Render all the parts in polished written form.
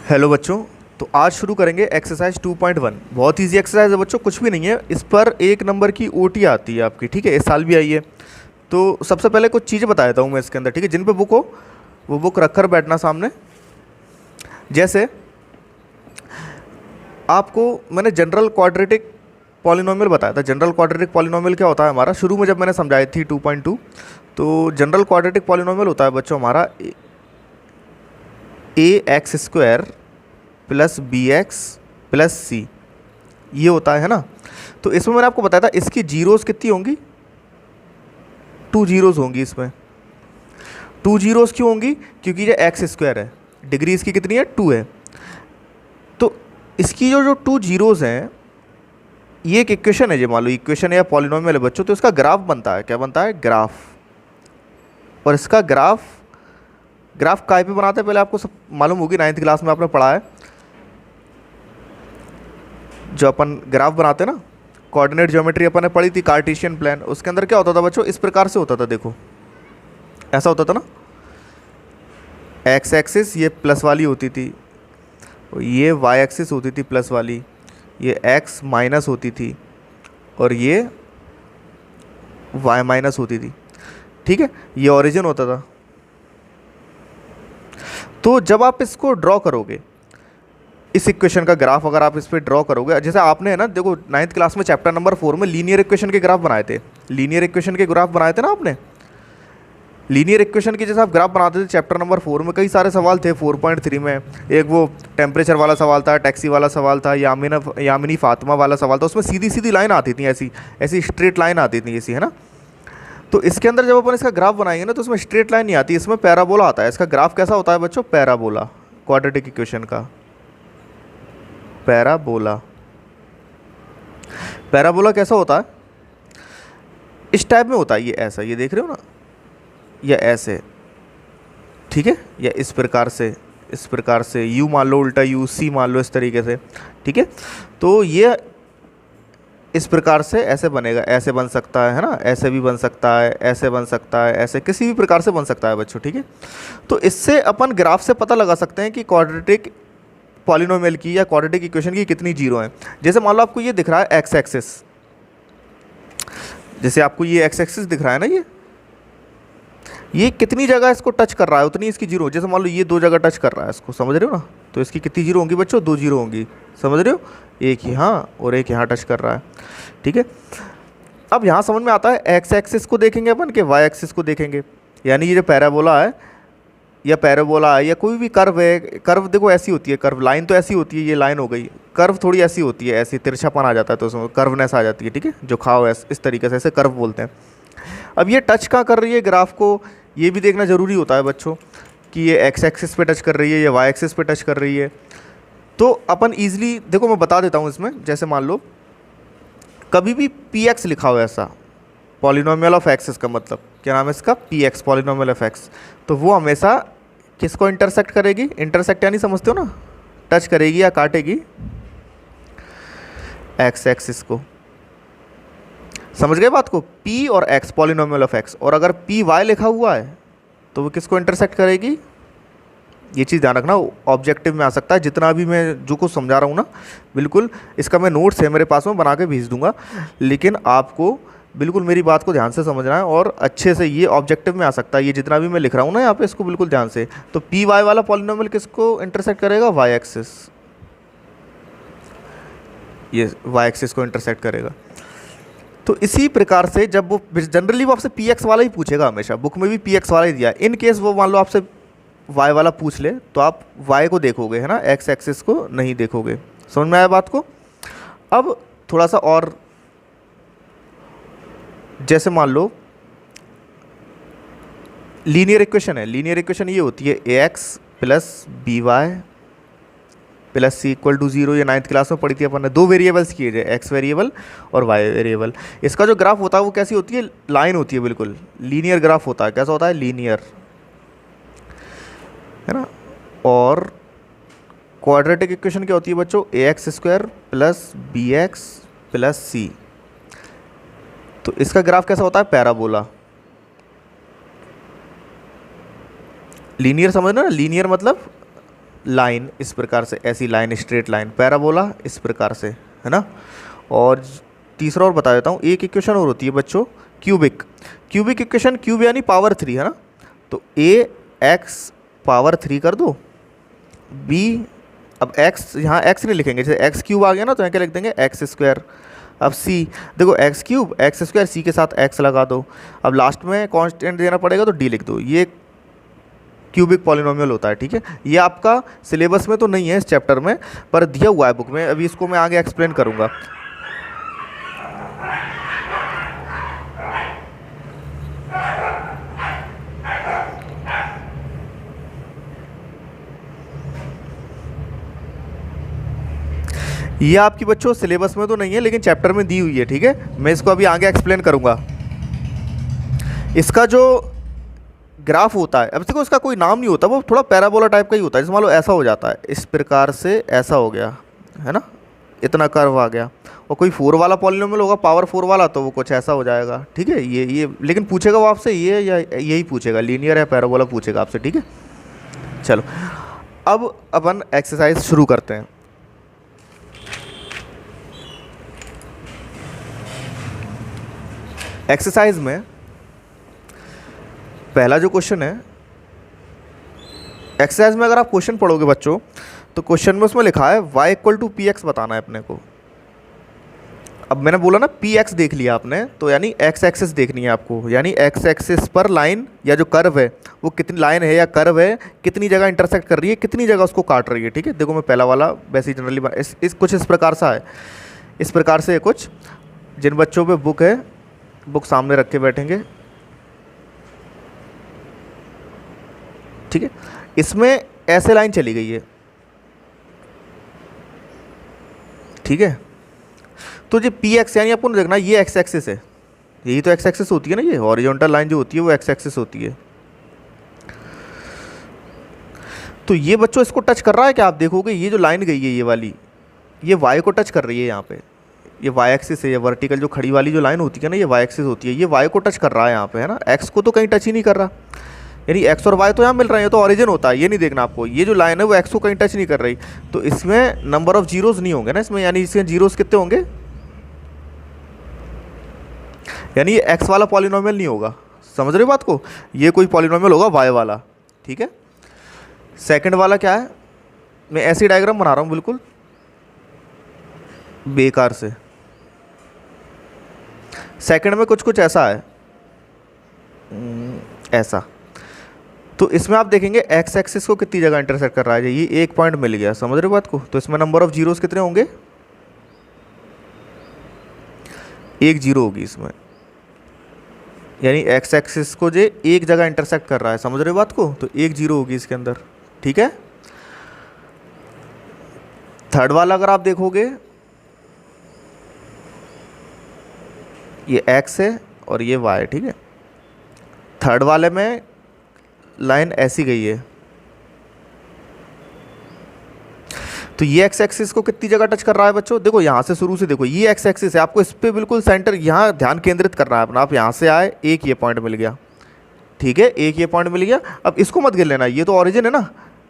Hello बच्चों। तो आज शुरू करेंगे एक्सरसाइज 2.1। बहुत इजी एक्सरसाइज है बच्चों, कुछ भी नहीं है। इस पर 1 नंबर की ओटी आती है आपकी, ठीक है, इस साल भी आई है। तो सबसे पहले कुछ चीज़ें बता देता हूँ मैं इसके अंदर, ठीक है। जिन पे बुक हो वो बुक रख कर बैठना सामने। जैसे आपको मैंने जनरल क्वाड्रेटिक पॉलिनोमियल बताया था। जनरल क्वाड्रेटिक पॉलिनोमियल क्या होता है हमारा, शुरू में जब मैंने समझाई थी 2.2। तो जनरल क्वाड्रेटिक पॉलिनोमियल होता है बच्चों हमारा a x square plus b x plus c, ये होता है ना। तो इसमें मैंने आपको बताया था इसकी जीरोस कितनी होंगी, 2 जीरोस होंगी इसमें। 2 जीरोस क्यों होंगी, क्योंकि ये एक्स स्क्वायर है, डिग्री इसकी कितनी है, 2 है। तो इसकी जो 2 जीरोस हैं, ये एक इक्वेशन है, ये मान लो इक्वेशन है या पॉलिनोमियल है बच्चों। तो इसका ग्राफ बनता है, क्या बनता है, ग्राफ। और इसका ग्राफ काय पे बनाते हैं पहले आपको सब मालूम होगी, 9th क्लास में आपने पढ़ा है। जो अपन ग्राफ बनाते हैं ना, कोऑर्डिनेट ज्योमेट्री अपन ने पढ़ी थी, कार्टेशियन प्लान। उसके अंदर क्या होता था बच्चों, इस प्रकार से होता था, देखो ऐसा होता था ना। एक्स एक्सिस ये प्लस वाली होती थी, ये वाई एक्सिस होती थी प्लस वाली, ये एक्स माइनस होती थी, और ये वाई माइनस होती थी, ठीक है। ये ओरिजिन होता था। तो जब आप इसको ड्रॉ करोगे, इस इक्वेशन का ग्राफ अगर आप इस पर ड्रॉ करोगे, जैसे आपने है ना, देखो 9th क्लास में चैप्टर नंबर 4 में लीनियर इक्वेशन के ग्राफ बनाए थे। लीनियर इक्वेशन के ग्राफ बनाए थे ना आपने। लीनियर इक्वेशन के जैसे आप ग्राफ बनाते थे चैप्टर नंबर 4 में, कई सारे सवाल थे 4.3 में। एक वो टेम्परेचर वाला सवाल था, टैक्सी वाला सवाल था, यामिनी फातिमा वाला सवाल था। उसमें सीधी सीधी लाइन आती थी, ऐसी ऐसी स्ट्रेट लाइन आती थी ऐसी, है ना। तो इसके अंदर जब अपन इसका ग्राफ बनाएंगे ना, तो उसमें स्ट्रेट लाइन नहीं आती, इसमें पैराबोला आता है। इसका ग्राफ कैसा होता है बच्चों, पैराबोला। क्वाड्रेटिक इक्वेशन का पैराबोला। पैराबोला कैसा होता है, इस टाइप में होता है, ये ऐसा, ये देख रहे हो ना, या ऐसे, ठीक है, या इस प्रकार से, इस प्रकार से, यू मान लो उल्टा यू, सी मान लो इस तरीके से, ठीक है। तो ये इस प्रकार से ऐसे बनेगा, ऐसे बन सकता है ना, ऐसे भी बन सकता है, ऐसे बन सकता है, ऐसे किसी भी प्रकार से बन सकता है बच्चों, ठीक है। तो इससे अपन ग्राफ से पता लगा सकते हैं कि क्वाड्रेटिक पॉलिनोमियल की या क्वाड्रेटिक इक्वेशन की कितनी जीरो हैं। जैसे मान लो आपको ये दिख रहा है एक्स एक्सिस, जैसे आपको ये एक्स एक्सिस दिख रहा है ना, ये कितनी जगह इसको टच कर रहा है उतनी इसकी जीरो। जैसे मान लो ये 2 जगह टच कर रहा है इसको, समझ रहे हो ना, तो इसकी कितनी जीरो होंगी बच्चों, 2 जीरो होंगी, समझ रहे हो। एक यहाँ और एक यहाँ टच कर रहा है, ठीक है। अब यहाँ समझ में आता है, एक्स एक्सिस को देखेंगे अपन के वाई एक्सिस को देखेंगे, यानी ये जो पैराबोला है या पैराबोला है या कोई भी कर्व है। कर्व देखो ऐसी होती है, कर्व लाइन तो ऐसी होती है, ये लाइन हो गई। कर्व थोड़ी ऐसी होती है, ऐसी तिरछापन आ जाता है, तो उसमें कर्वनेस आ जाती है, ठीक है, जो खाओ इस तरीके से, ऐसे कर्व बोलते हैं। अब ये टच कहाँ कर रही है ग्राफ को, ये भी देखना ज़रूरी होता है बच्चों, कि ये एक्स एक्सिस पे टच कर रही है या वाई एक्सिस पे टच कर रही है। तो अपन ईजिली देखो, मैं बता देता हूँ इसमें। जैसे मान लो कभी भी पी एक्स लिखा हो ऐसा, पॉलिनोमियल ऑफ एक्स, इसका मतलब क्या नाम है इसका, P x, polynomial of x, तो वो हमेशा किसको इंटरसेक्ट करेगी, इंटरसेक्ट यानी समझते हो ना, टच करेगी या काटेगी एक्स एक्सिस को। समझ गए बात को, p और x, पॉलिनोमियल ऑफ x। और अगर पी वाई लिखा हुआ है तो वो किसको इंटरसेक्ट करेगी, ये चीज़ ध्यान रखना, ऑब्जेक्टिव में आ सकता है। जितना भी मैं जो कुछ समझा रहा हूँ ना, बिल्कुल इसका मैं नोट्स है मेरे पास में, बना के भेज दूंगा, लेकिन आपको बिल्कुल मेरी बात को ध्यान से समझना है और अच्छे से। ये ऑब्जेक्टिव में आ सकता है, ये जितना भी मैं लिख रहा हूँ ना यहाँ पे, इसको बिल्कुल ध्यान से। तो पी वाई वाला पॉलिनोमियल किसको इंटरसेक्ट करेगा, वाई एक्सिस, ये वाई एक्सिस को इंटरसेक्ट करेगा। तो इसी प्रकार से जब वो जनरली वो आपसे पी एक्स वाला ही पूछेगा हमेशा, बुक में भी पी एक्स वाला ही दिया है। इन केस वो मान लो आपसे वाई वाला पूछ ले, तो आप वाई को देखोगे, है ना, एक्स एक्सिस को नहीं देखोगे। समझ में आया बात को। अब थोड़ा सा और, जैसे मान लो लीनियर इक्वेशन है। लीनियर इक्वेशन ये होती है a x plus b y plus c equal to 0। ये 9th क्लास में पढ़ी थी अपन ने। 2 वेरिएबल्स किए थे, एक्स वेरिएबल और वाई वेरिएबल। इसका जो ग्राफ होता है वो कैसी होती है, लाइन होती है, बिल्कुल लीनियर ग्राफ होता है। कैसा होता है, लीनियर, है ना। और क्वाड्रेटिक इक्वेशन क्या होती है बच्चों, a x square plus b x plus c. तो इसका ग्राफ कैसा होता है, पैराबोला। लीनियर समझना ना, लीनियर मतलब लाइन इस प्रकार से, ऐसी लाइन स्ट्रेट लाइन, पैराबोला इस प्रकार से, है ना। और तीसरा और बता देता हूँ, एक इक्वेशन और होती है बच्चों क्यूबिक। क्यूबिक इक्वेशन, क्यूब यानी पावर 3, है ना। तो ए एक्स पावर 3 कर दो, बी, अब x यहाँ x नहीं लिखेंगे, जैसे एक्स क्यूब आ गया ना तो यहाँ क्या लिख देंगे एक्स स्क्वायर। अब c, देखो x cube x square, c के साथ x लगा दो, अब लास्ट में कांस्टेंट देना पड़ेगा तो d लिख दो। ये क्यूबिक पॉलिनोमियल होता है, ठीक है। ये आपका सिलेबस में तो नहीं है इस चैप्टर में, पर दिया हुआ है बुक में, अभी इसको मैं आगे एक्सप्लेन करूँगा। ये आपकी बच्चों सिलेबस में तो नहीं है लेकिन चैप्टर में दी हुई है, ठीक है। मैं इसको अभी आगे एक्सप्लेन करूँगा। इसका जो ग्राफ होता है, अब देखो इसका कोई नाम नहीं होता, वो थोड़ा पैराबोला टाइप का ही होता है। जैसे मान लो ऐसा हो जाता है, इस प्रकार से ऐसा हो गया, है ना, इतना कर्व आ गया। और कोई 4 वाला पॉलिनोमियल होगा, पावर 4 वाला, तो वो कुछ ऐसा हो जाएगा, ठीक है। ये लेकिन पूछेगा वो आपसे ये या यही पूछेगा, लीनियर या पैराबोला पूछेगा आपसे, ठीक है। चलो अब अपन एक्सरसाइज शुरू करते हैं। एक्सरसाइज में पहला जो क्वेश्चन है, एक्सरसाइज में अगर आप क्वेश्चन पढ़ोगे बच्चों तो क्वेश्चन में उसमें लिखा है y equal to P X बताना है अपने को। अब मैंने बोला ना पी एक्स देख लिया आपने, तो यानी एक्स एक्सिस देखनी है आपको, यानी एक्स एक्सिस पर लाइन या जो कर्व है वो कितनी लाइन है या कर्व है, कितनी जगह इंटरसेक्ट कर रही है, कितनी जगह उसको काट रही है, ठीक है। देखो मैं पहला वाला वैसे ही जनरली इस कुछ इस प्रकार सा है, इस प्रकार से कुछ, जिन बच्चों पे बुक है बुक सामने रख के बैठेंगे, ठीक है। इसमें ऐसे लाइन चली गई है, ठीक है। तो जो पी एक्स यानी आपको देखना ये एक्स एक्सिस है, यही तो एक्स एक्सिस होती है ना, ये हॉरिजॉन्टल लाइन जो होती है वो एक्स एक्सिस होती है। तो ये बच्चों इसको टच कर रहा है क्या, आप देखोगे ये जो लाइन गई है ये वाली, ये वाई को टच कर रही है यहाँ पे, ये वाई एक्सिस है, ये वर्टिकल जो खड़ी वाली जो लाइन होती है ना ये वाई एक्सिस होती है, ये वाई को टच कर रहा है यहाँ पे, है ना। एक्स को तो कहीं टच ही नहीं कर रहा, यानी एक्स और वाई तो यहाँ मिल रहे हैं, तो ऑरिजिन होता है, ये नहीं देखना आपको। ये जो लाइन है वो एक्स को कहीं टच नहीं कर रही, तो इसमें नंबर ऑफ जीरोस नहीं होंगे ना इसमें, यानी इसमें जीरोस कितने होंगे, यानी ये एक्स वाला पॉलिनोमियल नहीं होगा, समझ रहे हो बात को। ये कोई पॉलिनोमियल होगा वाई वाला, ठीक है। सेकंड वाला क्या है, मैं ऐसी डायग्राम बना रहा हूँ बिल्कुल बेकार से। सेकंड में कुछ कुछ ऐसा है, ऐसा। तो इसमें आप देखेंगे एक्स एक्सिस को कितनी जगह इंटरसेक्ट कर रहा है, ये एक पॉइंट मिल गया, समझ रहे हो बात को। तो इसमें नंबर ऑफ जीरोस कितने होंगे, एक जीरो होगी इसमें, यानी एक्स एक्सिस को जो एक जगह इंटरसेक्ट कर रहा है, समझ रहे हो बात को, तो एक जीरो होगी इसके अंदर, ठीक है। थर्ड वाला अगर आप देखोगे ये एक्स है और ये वाई, ठीक है। थर्ड वाले में लाइन ऐसी गई है, तो ये एक्स एक्सिस को कितनी जगह टच कर रहा है बच्चों, देखो यहाँ से शुरू से देखो ये एक्स एक्सिस है, आपको इस पे बिल्कुल सेंटर यहाँ ध्यान केंद्रित करना है अपना। आप यहाँ से आए, एक ये पॉइंट मिल गया, ठीक है, एक ये पॉइंट मिल गया। अब इसको मत गिन लेना, ये तो ऑरिजिन है ना,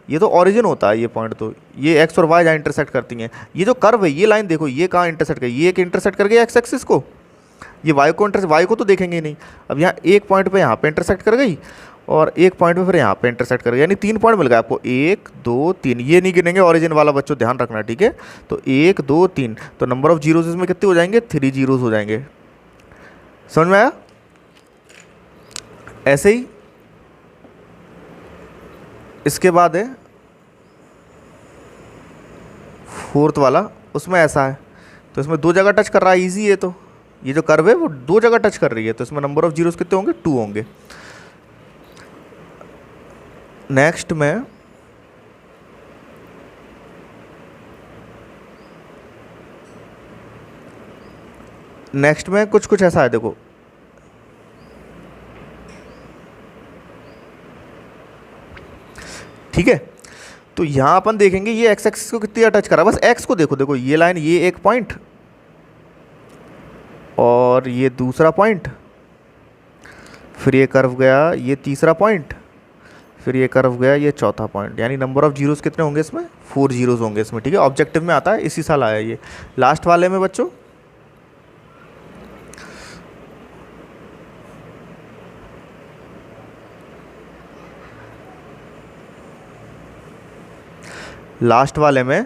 ये तो ऑरिजिन होता है ये पॉइंट, तो ये एक्स और वाई जहाँ इंटरसेक्ट करती हैं। ये जो कर्व है ये लाइन देखो ये कहाँ इंटरसेक्ट कर, ये एक इंटरसेक्ट कर गया एक्स एक्सिस को, ये वाई को तो देखेंगे ही नहीं। अब यहाँ एक पॉइंट पे यहाँ पे इंटरसेक्ट कर गई और एक पॉइंट पे फिर यहाँ पे इंटरसेक्ट कर गई, यानी 3 पॉइंट मिल गया आपको, 1 2 3। ये नहीं गिनेंगे ऑरिजिन वाला बच्चों, ध्यान रखना, ठीक है। तो 1 2 3, तो नंबर ऑफ जीरोज इसमें कितने हो जाएंगे, 3 जीरोज हो जाएंगे, समझ में आया। ऐसे ही इसके बाद है फोर्थ वाला, उसमें ऐसा है, तो इसमें 2 जगह टच कर रहा है, इजी है। तो ये जो कर्व है वो 2 जगह टच कर रही है, तो इसमें नंबर ऑफ जीरोस कितने होंगे, 2 होंगे। नेक्स्ट में कुछ कुछ ऐसा है, देखो ठीक है। तो यहां अपन देखेंगे ये एक्स एक्सिस को कितनी टच कर रहा है, बस एक्स को देखो, देखो ये लाइन, ये एक पॉइंट और ये दूसरा पॉइंट, फिर ये कर्व गया, ये तीसरा पॉइंट, फिर ये कर्व गया, ये चौथा पॉइंट, यानी नंबर ऑफ जीरोस कितने होंगे इसमें, 4 जीरोस होंगे इसमें, ठीक है। ऑब्जेक्टिव में आता है, इसी साल आया ये। लास्ट वाले में बच्चों लास्ट वाले में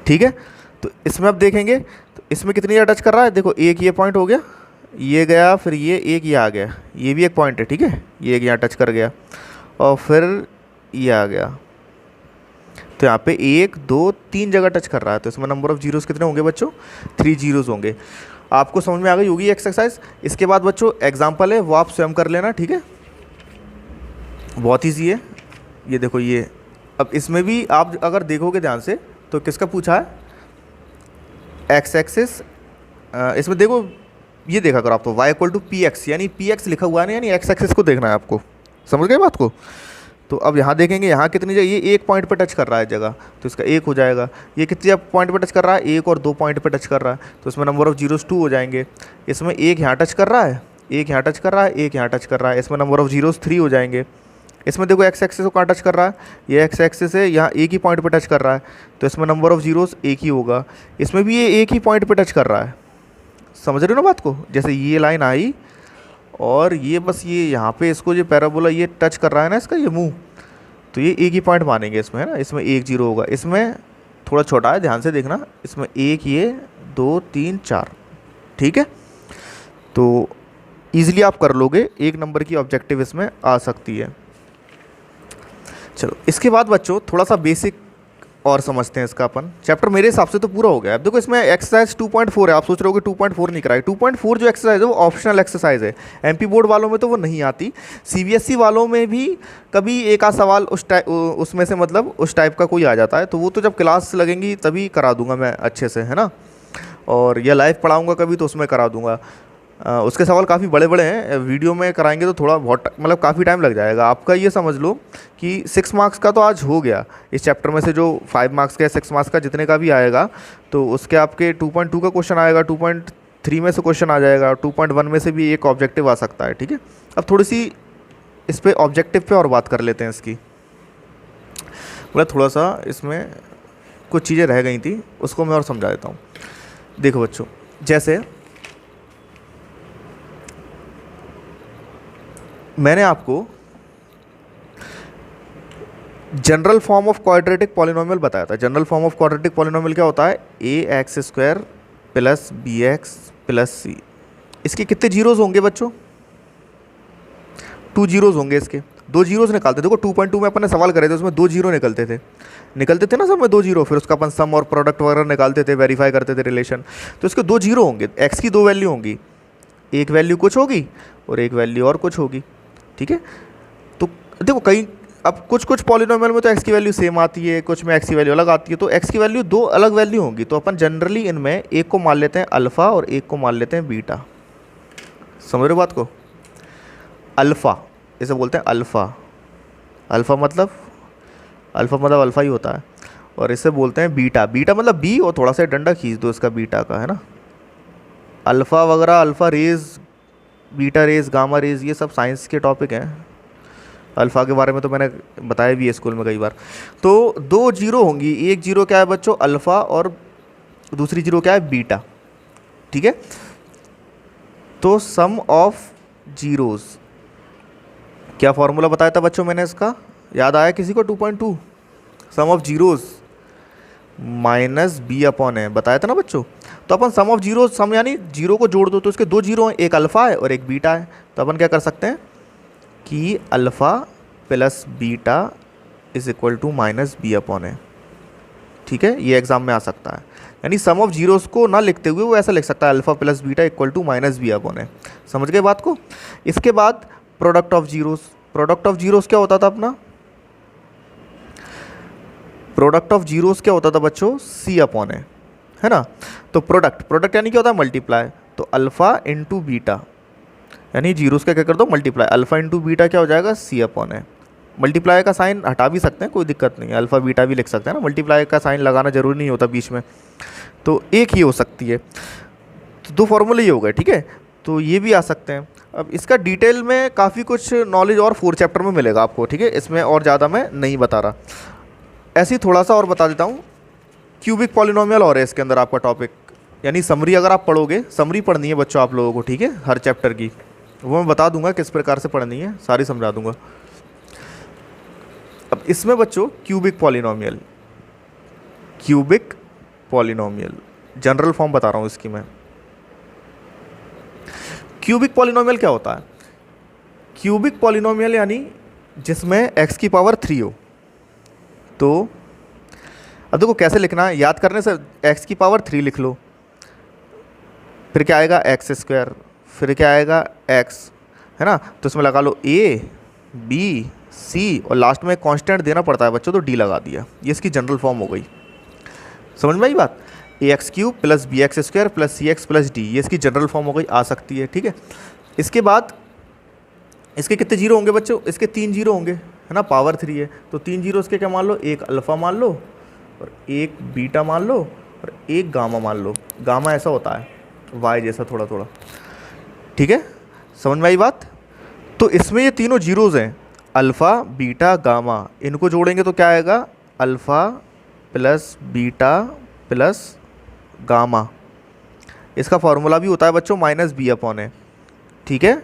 ठीक है। तो इसमें अब देखेंगे तो इसमें कितनी टच कर रहा है, देखो एक ये पॉइंट हो गया, ये गया, फिर ये एक ये आ गया, ये भी एक पॉइंट है, ठीक है, ये एक यहाँ टच कर गया और फिर ये आ गया। तो यहाँ पे 1 2 3 जगह टच कर रहा है, तो इसमें नंबर ऑफ जीरोस कितने होंगे बच्चों, 3 जीरोस होंगे। आपको समझ में आ गई होगी एक्सरसाइज। इसके बाद बच्चों एग्जाम्पल है, वो आप स्वयं कर लेना, ठीक है, बहुत ईजी है। ये देखो ये, अब इसमें भी आप अगर देखोगे ध्यान से तो किसका पूछा है, एक्स एक्सिस, इसमें देखो ये देखा करो आप, तो y equal to P X, यानी पी एक्स लिखा हुआ है ना, यानी एक्स एक्सिस को देखना है आपको, समझ गए बात को। तो अब यहाँ देखेंगे, यहाँ कितनी जगह, ये एक पॉइंट पे टच कर रहा है जगह, तो इसका 1 हो जाएगा। ये कितनी पॉइंट पे टच कर रहा है, 1 और 2 पॉइंट पे टच कर रहा है, तो इसमें नंबर ऑफ जीरोस 2 हो जाएंगे। इसमें 1 यहाँ टच कर रहा है, 1 यहाँ टच कर रहा है, 1 यहाँ टच कर रहा है, इसमें नंबर ऑफ जीरोस 3 हो जाएंगे। इसमें देखो एक्स एक्सिस को कहाँ टच कर रहा है, ये एक्स एक्सिस है, यहाँ एक ही पॉइंट पे टच कर रहा है, तो इसमें नंबर ऑफ जीरोस एक ही होगा। इसमें भी ये एक ही पॉइंट पे टच कर रहा है, समझ रहे हो ना बात को। जैसे ये लाइन आई और ये बस ये यहाँ पे इसको जो पैराबोला ये टच कर रहा है ना, इसका ये मुंह, तो ये एक ही पॉइंट मानेंगे इसमें, है ना। इसमें 1 0 होगा, इसमें थोड़ा छोटा है, ध्यान से देखना, इसमें 1 ये 2 3 4, ठीक है। तो ईजिली आप कर लोगे, 1 नंबर की ऑब्जेक्टिव इसमें आ सकती है। चलो इसके बाद बच्चों थोड़ा सा बेसिक और समझते हैं इसका अपन। चैप्टर मेरे हिसाब से तो पूरा हो गया। अब देखो इसमें एक्सरसाइज 2.4 है, आप सोच रहे हो कि 2.4 नहीं कराई। 2.4 जो एक्सरसाइज है वो ऑप्शनल एक्सरसाइज है, एमपी बोर्ड वालों में तो वो नहीं आती, सीबीएसई वालों में भी कभी एक आध सवाल उसमें से मतलब उस टाइप का कोई आ जाता है, तो वो तो जब क्लास लगेंगी तभी करा दूंगा मैं अच्छे से, है ना। और या लाइव पढ़ाऊँगा कभी तो उसमें करा दूंगा। उसके सवाल काफ़ी बड़े बड़े हैं, वीडियो में कराएंगे तो थोड़ा बहुत मतलब काफ़ी टाइम लग जाएगा आपका। ये समझ लो कि 6 मार्क्स का तो आज हो गया इस चैप्टर में से, जो 5 मार्क्स का 6 मार्क्स का जितने का भी आएगा, तो उसके आपके 2.2 का क्वेश्चन आएगा, 2.3 में से क्वेश्चन आ जाएगा, 2.1 में से भी एक ऑब्जेक्टिव आ सकता है, ठीक है। अब थोड़ी सी इस पर ऑब्जेक्टिव पे और बात कर लेते हैं इसकी, मतलब थोड़ा सा इसमें कुछ चीज़ें रह गई थी, उसको मैं और समझा देता हूँ। देखो बच्चों, जैसे मैंने आपको general form of quadratic polynomial बताया था। General form of quadratic polynomial क्या होता है, ax² plus bx plus c। इसके कितने जीरोस होंगे बच्चों, 2 जीरोस होंगे इसके, 2 जीरोस निकालते। देखो 2.2 में अपन ने सवाल करे थे, उसमें 2 जीरो निकलते थे ना सब में 2 जीरो, फिर उसका अपन सम और प्रोडक्ट वगैरह निकालते थे, वेरीफाई करते थे रिलेशन, तो इसके 2 जीरो होंगे। x की 2 वैल्यू होंगी, एक वैल्यू कुछ होगी और एक वैल्यू और कुछ होगी, ठीक है। तो देखो कई, अब कुछ पॉलिनोमियल में तो x की वैल्यू सेम आती है, कुछ में x की वैल्यू अलग आती है, तो x की वैल्यू 2 अलग वैल्यू होंगी। तो अपन जनरली इनमें एक को मान लेते हैं अल्फ़ा और एक को मान लेते हैं बीटा। समझ रहे हो बात को, अल्फ़ा इसे बोलते हैं अल्फ़ा, अल्फ़ा मतलब अल्फ़ा ही होता है, और इसे बोलते हैं बीटा। बीटा मतलब बी, और थोड़ा सा डंडा खींच दो इसका बीटा का, है ना। अल्फ़ा वगैरह, alpha rays, beta rays, gamma rays, ये सब साइंस के टॉपिक हैं। अल्फ़ा के बारे में तो मैंने बताया भी है स्कूल में कई बार। तो 2 जीरो होंगी, एक जीरो क्या है बच्चों अल्फ़ा और दूसरी जीरो क्या है बीटा, ठीक है। तो सम ऑफ जीरोस, क्या फॉर्मूला बताया था बच्चों मैंने इसका, याद आया किसी को, 2.2 sum of zeros minus B upon है, बताया था ना बच्चों। तो अपन सम ऑफ जीरो, सम यानी जीरो को जोड़ दो, तो इसके 2 जीरो हैं, एक अल्फ़ा है और एक बीटा है। तो अपन क्या कर सकते हैं कि alpha plus beta is equal to minus B upon है, ठीक है। ये एग्जाम में आ सकता है, यानी सम ऑफ जीरोस को ना लिखते हुए वो ऐसा लिख सकता है, alpha plus beta equal to minus B upon है। समझ गए बात को। इसके बाद product of zeros, product of zeros क्या होता था अपना, प्रोडक्ट ऑफ जीरोस क्या होता था बच्चों, सी अपॉन है ना। तो प्रोडक्ट यानी क्या होता है, मल्टीप्लाई। तो अल्फ़ा इंटू बीटा, यानी जीरोस का क्या कर दो मल्टीप्लाई, अल्फ़ा इंटू बीटा क्या हो जाएगा, सी अपॉन है। मल्टीप्लाई का साइन हटा भी सकते हैं, कोई दिक्कत नहीं है, अल्फ़ा बीटा भी लिख सकते हैं ना, मल्टीप्लाई का साइन लगाना जरूरी नहीं होता बीच में, तो एक ही हो सकती है। दो फॉर्मूले ये हो गए, ठीक है। तो ये भी आ सकते हैं। अब इसका डिटेल में काफ़ी कुछ नॉलेज और 4 चैप्टर में मिलेगा आपको, ठीक है, इसमें और ज़्यादा मैं नहीं बता रहा। ऐसे ही थोड़ा सा और बता देता हूँ, क्यूबिक पॉलिनोमियल और है इसके अंदर आपका टॉपिक, यानी समरी अगर आप पढ़ोगे, समरी पढ़नी है बच्चों आप लोगों को, ठीक है, हर चैप्टर की, वो मैं बता दूंगा किस प्रकार से पढ़नी है, सारी समझा दूंगा। अब इसमें बच्चों क्यूबिक पॉलिनोमियल जनरल फॉर्म बता रहा हूँ इसकी मैं। क्यूबिक पॉलिनोमियल क्या होता है? क्यूबिक पॉलिनोमियल यानी जिसमें x की पावर 3 हो। तो अब देखो कैसे लिखना है, याद करने से x की पावर 3 लिख लो, फिर क्या आएगा x², फिर क्या आएगा x, है ना। तो इसमें लगा लो a b c और लास्ट में कांस्टेंट देना पड़ता है बच्चों, तो d लगा दिया। ये इसकी जनरल फॉर्म हो गई, समझ में आई बात। ax³ + bx² + cx + d, ये इसकी जनरल फॉर्म हो गई, आ सकती है, ठीक है। इसके बाद इसके कितने जीरो होंगे बच्चों? इसके 3 जीरो होंगे, है ना, पावर 3 है तो 3 जीरो इसके क्या मान लो, एक अल्फ़ा मान लो और एक बीटा मान लो और एक गामा मान लो। गामा ऐसा होता है वाई जैसा थोड़ा थोड़ा, ठीक है, समझ में आई बात। तो इसमें ये तीनों जीरोज़ हैं, अल्फ़ा बीटा गामा, इनको जोड़ेंगे तो क्या आएगा, alpha plus beta plus gamma. इसका फॉर्मूला भी होता है बच्चों -b/a, ठीक है।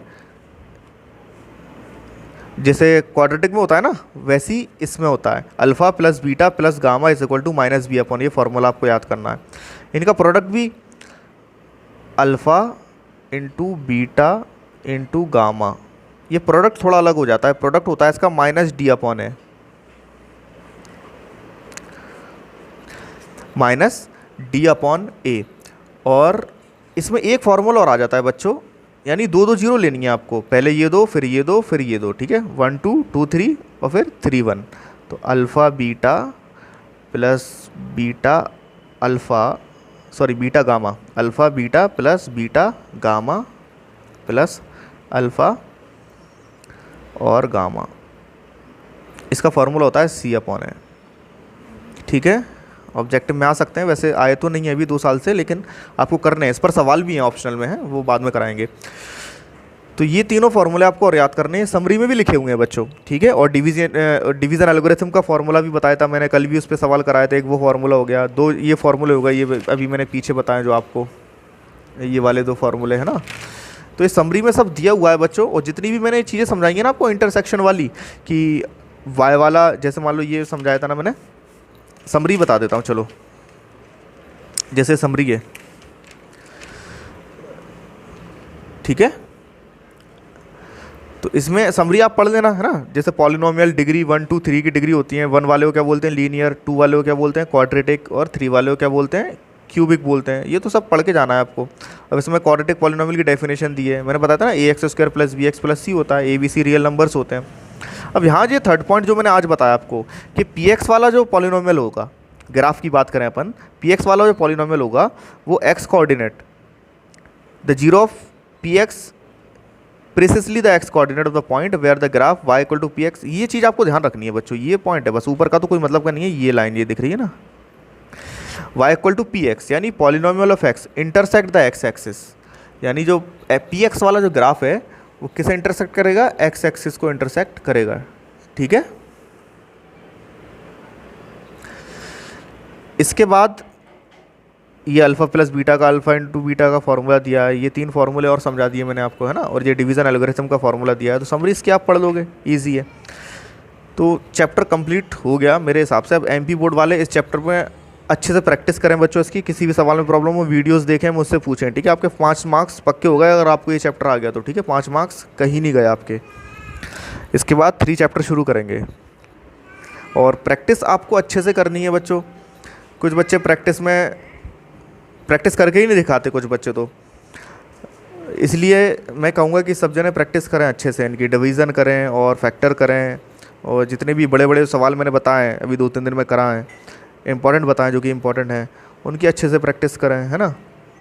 जैसे क्वाड्रेटिक में होता है ना, वैसे ही इसमें होता है, alpha plus beta plus gamma is equal to -b/, ये फार्मूला आपको याद करना है। इनका प्रोडक्ट भी alpha into beta into gamma, ये प्रोडक्ट थोड़ा अलग हो जाता है, प्रोडक्ट होता है इसका -d/a, -d/a। और इसमें एक फार्मूला और आ जाता है बच्चों, यानी 2 जीरो लेनी है आपको, पहले ये दो फिर ये दो फिर ये दो, ठीक है, 1 2 2 3 और फिर 3 1। तो alpha beta plus beta alpha, sorry beta gamma, alpha beta plus beta gamma plus alpha और गामा, इसका फार्मूला होता है c/a, ठीक है। ऑब्जेक्टिव में आ सकते हैं, वैसे आए तो नहीं है अभी 2 साल से, लेकिन आपको करने हैं, इस पर सवाल भी हैं, ऑप्शनल में है, वो बाद में कराएंगे। तो ये तीनों फार्मूले आपको और याद करने हैं, समरी में भी लिखे हुए हैं बच्चों, ठीक है। और डिवीज़न एल्गोरिथम का फार्मूला भी बताया था मैंने, कल भी उस पर सवाल कराए थे, एक वो फार्मूला हो गया, 2 ये फार्मूले हो गए, ये अभी मैंने पीछे बताए जो आपको, ये वाले 2 फार्मूले हैं ना। तो इस समरी में सब दिया हुआ है बच्चों, और जितनी भी मैंने चीज़ें समझाई हैं ना आपको इंटरसेक्शन वाली, कि वाई वाला, जैसे मान लो ये समझाया था ना मैंने, समरी बता देता हूँ चलो। जैसे समरी है, ठीक है, तो इसमें समरी आप पढ़ लेना, है ना। जैसे पॉलिनोमियल डिग्री 1 2 3 की डिग्री होती है, 1 वाले को क्या बोलते हैं लीनियर, 2 वाले को क्या बोलते हैं क्वाड्रेटिक, और 3 वाले को क्या बोलते हैं क्यूबिक बोलते हैं। ये तो सब पढ़ के जाना है आपको। अब इसमें क्वाड्रेटिक पॉलिनोमियल की डेफिनेशन दी है, मैंने बताया था ना, ax² + bx + c होता है, abc रियल नंबर्स होते हैं। अब यहाँ ये थर्ड पॉइंट जो मैंने आज बताया आपको, कि px वाला जो पॉलिनोमियल होगा, ग्राफ की बात करें अपन, px वाला जो पॉलिनोमियल होगा वो x coordinate, the zero of px precisely the x coordinate of the point where the graph y = px, ये चीज़ आपको ध्यान रखनी है बच्चों, ये पॉइंट है बस, ऊपर का तो कोई मतलब का नहीं है। ये लाइन ये दिख रही है ना, y = px, यानी polynomial of x intersect the x axis, यानी जो px वाला जो ग्राफ है वो किसे इंटरसेक्ट करेगा, x एक्सिस को इंटरसेक्ट करेगा, ठीक है। इसके बाद ये अल्फ़ा प्लस बीटा का, अल्फ़ा इंटू बीटा का फार्मूला दिया है, ये 3 फार्मूले और समझा दिए मैंने आपको, है ना। और ये डिवीज़न एल्गोरिथम का फार्मूला दिया है, तो समरी इसकी आप पढ़ लोगे, ईजी है। तो चैप्टर कंप्लीट हो गया मेरे हिसाब से। अब एमपी बोर्ड वाले इस चैप्टर में अच्छे से प्रैक्टिस करें बच्चों, इसकी किसी भी सवाल में प्रॉब्लम हो वीडियोस देखें, मुझसे पूछें, ठीक है। आपके 5 मार्क्स पक्के हो गए अगर आपको ये चैप्टर आ गया तो, ठीक है, 5 मार्क्स कहीं नहीं गए आपके। इसके बाद 3 चैप्टर शुरू करेंगे, और प्रैक्टिस आपको अच्छे से करनी है बच्चों। कुछ बच्चे प्रैक्टिस करके ही नहीं दिखाते कुछ बच्चे, तो इसलिए मैं कहूँगा कि सब जने प्रैक्टिस करें अच्छे से, इनकी डिवीज़न करें और फैक्टर करें, और जितने भी बड़े बड़े सवाल मैंने बताए हैं अभी 2-3 दिन में कराएं, इंपॉर्टेंट बताएं जो कि इंपॉर्टेंट हैं, उनकी अच्छे से प्रैक्टिस करें, है ना।